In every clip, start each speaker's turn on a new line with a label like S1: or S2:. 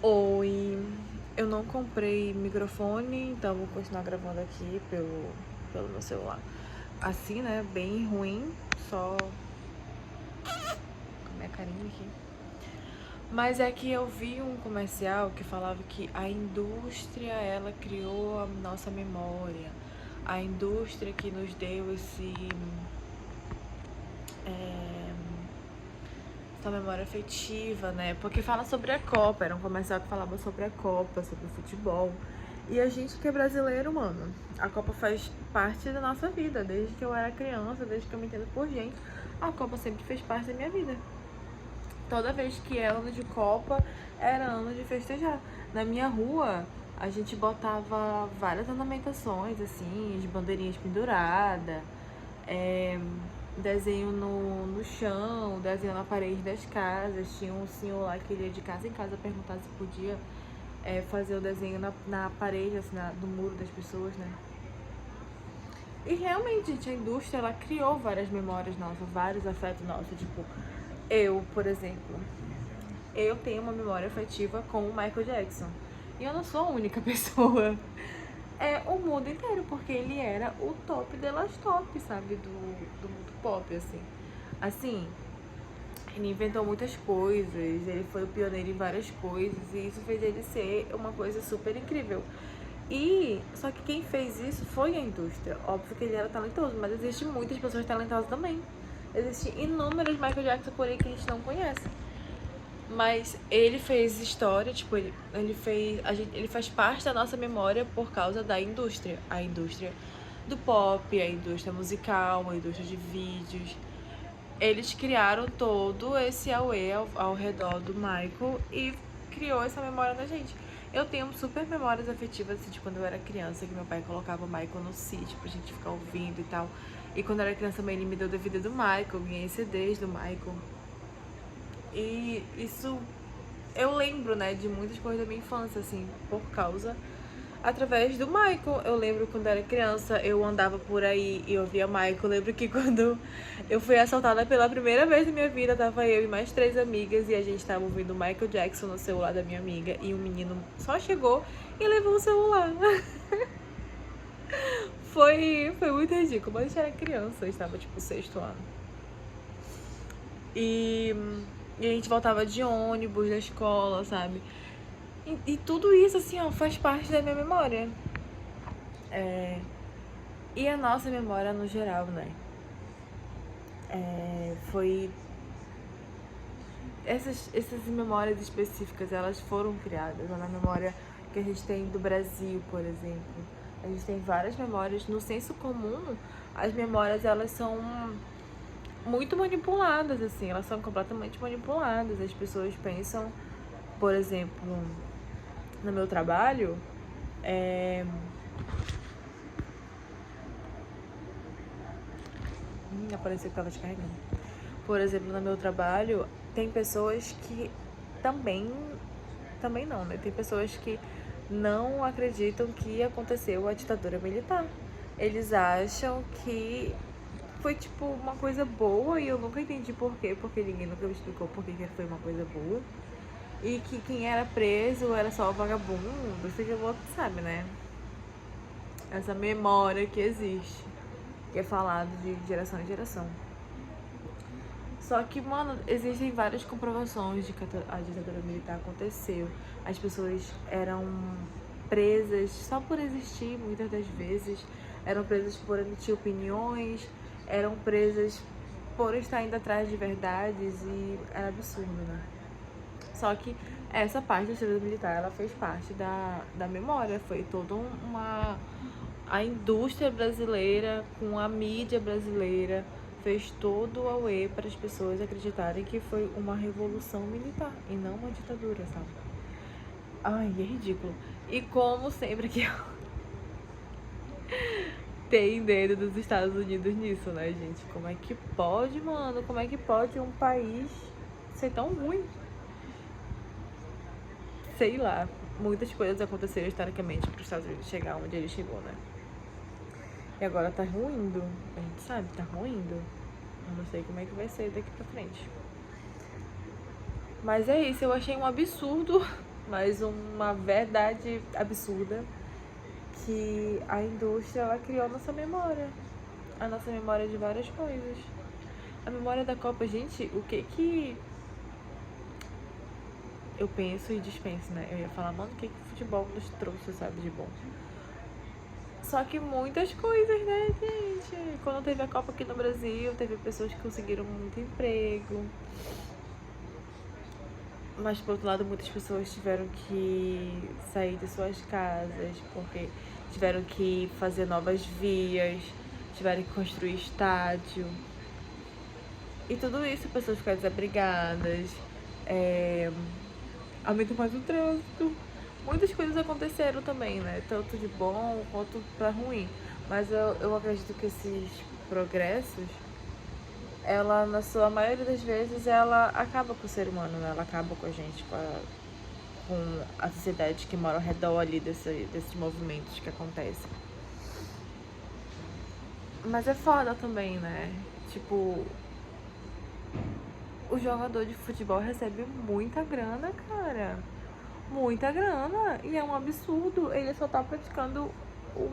S1: Oi, eu não comprei microfone, então vou continuar gravando aqui pelo meu celular. Assim, né? Bem ruim, só com a minha carinha aqui. Mas é que eu vi um comercial que falava que a indústria, ela criou a nossa memória. A indústria que nos deu essa memória afetiva, né? Porque fala sobre a Copa, era um comercial que falava sobre a Copa, sobre o futebol. E a gente que é brasileiro, mano, a Copa faz parte da nossa vida. Desde que eu era criança, desde que eu me entendo por gente, a Copa sempre fez parte da minha vida. Toda vez que é ano de Copa, era ano de festejar. Na minha rua, a gente botava várias ornamentações, assim, de bandeirinhas penduradas, desenho no chão, desenho na parede das casas. Tinha um senhor lá que ele ia de casa em casa perguntar se podia fazer o desenho na parede, assim, do muro das pessoas, né? E realmente, gente, a indústria, ela criou várias memórias nossas, vários afetos nossos. Tipo, eu, por exemplo, eu tenho uma memória afetiva com o Michael Jackson. E eu não sou a única pessoa. É o mundo inteiro, porque ele era o top delas top, sabe? Do mundo pop, assim. Assim, ele inventou muitas coisas, ele foi o pioneiro em várias coisas, e isso fez ele ser uma coisa super incrível. E só que quem fez isso foi a indústria. Óbvio que ele era talentoso, mas existem muitas pessoas talentosas também. Existem inúmeros Michael Jackson por aí que a gente não conhece. Mas ele fez história, tipo, ele faz parte da nossa memória por causa da indústria. A indústria do pop, a indústria musical, a indústria de vídeos. Eles criaram todo esse auê ao redor do Michael e criou essa memória na gente. Eu tenho super memórias afetivas assim, de quando eu era criança, que meu pai colocava o Michael no sítio pra gente ficar ouvindo e tal. E quando eu era criança também ele me deu DVD do Michael, ganhei CDs do Michael. E isso eu lembro, né, de muitas coisas da minha infância, assim, por causa através do Michael. Eu lembro quando eu era criança, eu andava por aí e eu via Michael. Eu lembro que quando eu fui assaltada pela primeira vez na minha vida, tava eu e mais 3 amigas e a gente tava ouvindo Michael Jackson no celular da minha amiga e um menino só chegou e levou o celular. Foi muito ridículo, mas a gente era criança, eu estava tipo no 6º ano. E, e a gente voltava de ônibus da escola, sabe? E tudo isso, assim, ó, faz parte da minha memória. E a nossa memória no geral, né? Foi. Essas memórias específicas, elas foram criadas. Na memória que a gente tem do Brasil, por exemplo. A gente tem várias memórias. No senso comum, as memórias, elas são muito manipuladas, assim. Elas são completamente manipuladas. As pessoas pensam, por exemplo, no meu trabalho, apareceu que tava descarregando. Por exemplo, no meu trabalho, tem pessoas que também não, né? Tem pessoas que não acreditam que aconteceu a ditadura militar. Eles acham que foi tipo uma coisa boa e eu nunca entendi por quê, porque ninguém nunca me explicou por que foi uma coisa boa. E que quem era preso era só o vagabundo, isso que o outro sabe, né? Essa memória que existe, que é falado de geração em geração. Só que, mano, existem várias comprovações de que a ditadura militar aconteceu. As pessoas eram presas só por existir, muitas das vezes. Eram presas por emitir opiniões, eram presas por estar indo atrás de verdades e era absurdo, né? Só que essa parte da ditadura militar, ela fez parte da memória. Foi toda a indústria brasileira com a mídia brasileira fez todo o auê para as pessoas acreditarem que foi uma revolução militar e não uma ditadura, sabe? Ai, é ridículo. E como sempre que tem dedo dos Estados Unidos nisso, né, gente? Como é que pode, mano? Como é que pode um país ser tão ruim? Sei lá. Muitas coisas aconteceram historicamente para os Estados Unidos chegar onde ele chegou, né? E agora tá ruindo. A gente sabe, tá ruindo. Eu não sei como é que vai ser daqui pra frente. Mas é isso, eu achei um absurdo mas uma verdade absurda que a indústria ela criou a nossa memória de várias coisas. A memória da Copa, gente, o que eu penso e dispenso, né? Eu ia falar, mano, o que o futebol nos trouxe, sabe, de bom? Só que muitas coisas, né, gente? Quando teve a Copa aqui no Brasil, teve pessoas que conseguiram muito emprego. Mas, por outro lado, muitas pessoas tiveram que sair de suas casas, porque tiveram que fazer novas vias, tiveram que construir estádio. E tudo isso, pessoas ficaram desabrigadas, aumentou mais o trânsito. Muitas coisas aconteceram também, né? Tanto de bom quanto pra ruim. Mas eu acredito que esses progressos, ela, na sua maioria das vezes, ela acaba com o ser humano, né? Ela acaba com a gente, com a sociedade que mora ao redor ali desses movimentos que acontecem. Mas é foda também, né? Tipo, o jogador de futebol recebe muita grana, cara. Muita grana. E é um absurdo. Ele só tá praticando um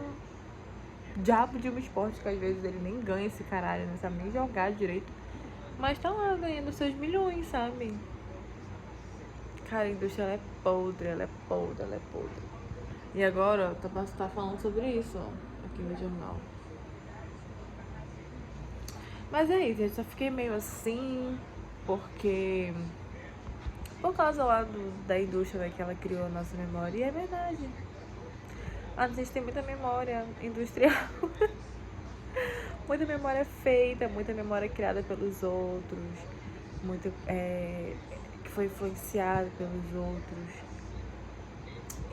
S1: diabo de um esporte que às vezes ele nem ganha esse caralho, não sabe nem jogar direito. Mas tá lá ganhando seus milhões, sabe? Cara, a indústria ela é podre, ela é podre, ela é podre. E agora, eu posso estar falando sobre isso, ó, aqui no jornal. Mas é isso, eu só fiquei meio assim, porque por causa lá da indústria, né, que ela criou a nossa memória. E é verdade. A gente tem muita memória industrial. Muita memória feita, muita memória criada pelos outros, muito que foi influenciada pelos outros.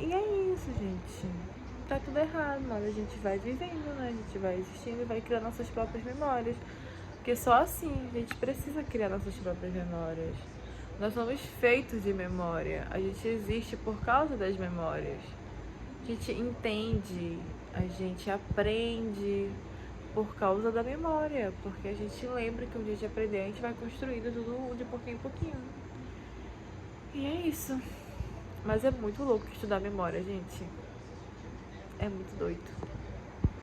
S1: E é isso, gente. Tá tudo errado, mas a gente vai vivendo, né? A gente vai existindo e vai criando nossas próprias memórias. Porque só assim a gente precisa criar nossas próprias memórias. Nós somos feitos de memória. A gente existe por causa das memórias. A gente entende, a gente aprende por causa da memória. Porque a gente lembra que um dia de aprender, a gente vai construindo tudo de pouquinho em pouquinho. E é isso. Mas é muito louco estudar memória, gente. É muito doido.